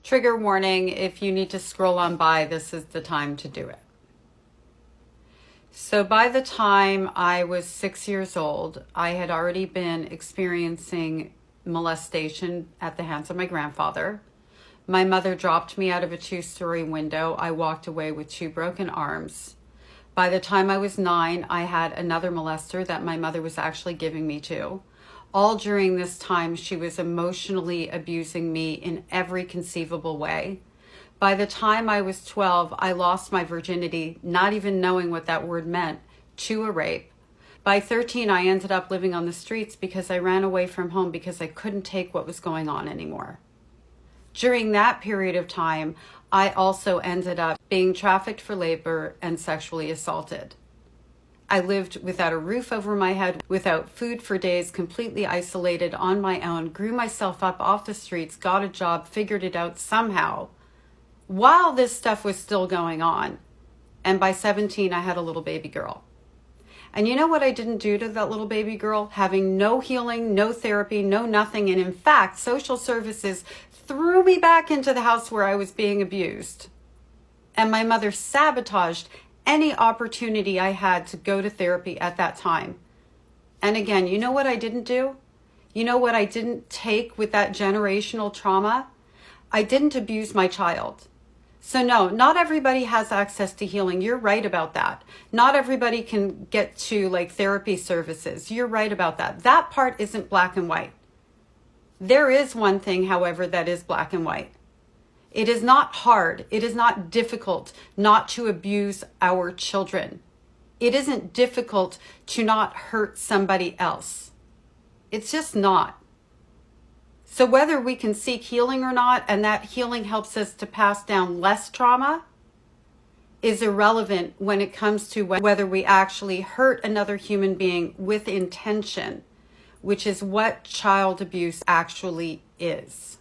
Trigger warning, if you need to scroll on by, this is the time to do it. So by the time I was 6 years old, I had already been experiencing molestation at the hands of my grandfather. My mother dropped me out of a 2-story window. I walked away with 2 broken arms. By the time I was 9, I had another molester that my mother was actually giving me to. All during this time, she was emotionally abusing me in every conceivable way. By the time I was 12, I lost my virginity, not even knowing what that word meant, to a rape. By 13, I ended up living on the streets because I ran away from home because I couldn't take what was going on anymore. During that period of time, I also ended up being trafficked for labor and sexually assaulted. I lived without a roof over my head, without food for days, completely isolated on my own, grew myself up off the streets, got a job, figured it out somehow, while this stuff was still going on. And by 17, I had a little baby girl. And you know what I didn't do to that little baby girl? Having no healing, no therapy, no nothing. And in fact, social services threw me back into the house where I was being abused. And my mother sabotaged any opportunity I had to go to therapy at that time. And again, you know what I didn't do? You know what I didn't take with that generational trauma? I didn't abuse my child. So no, not everybody has access to healing. You're right about that. Not everybody can get to therapy services. You're right about that. That part isn't black and white. There is one thing, however, that is black and white. It is not hard. It is not difficult not to abuse our children. It isn't difficult to not hurt somebody else. It's just not. So whether we can seek healing or not, and that healing helps us to pass down less trauma, is irrelevant when it comes to whether we actually hurt another human being with intention, which is what child abuse actually is.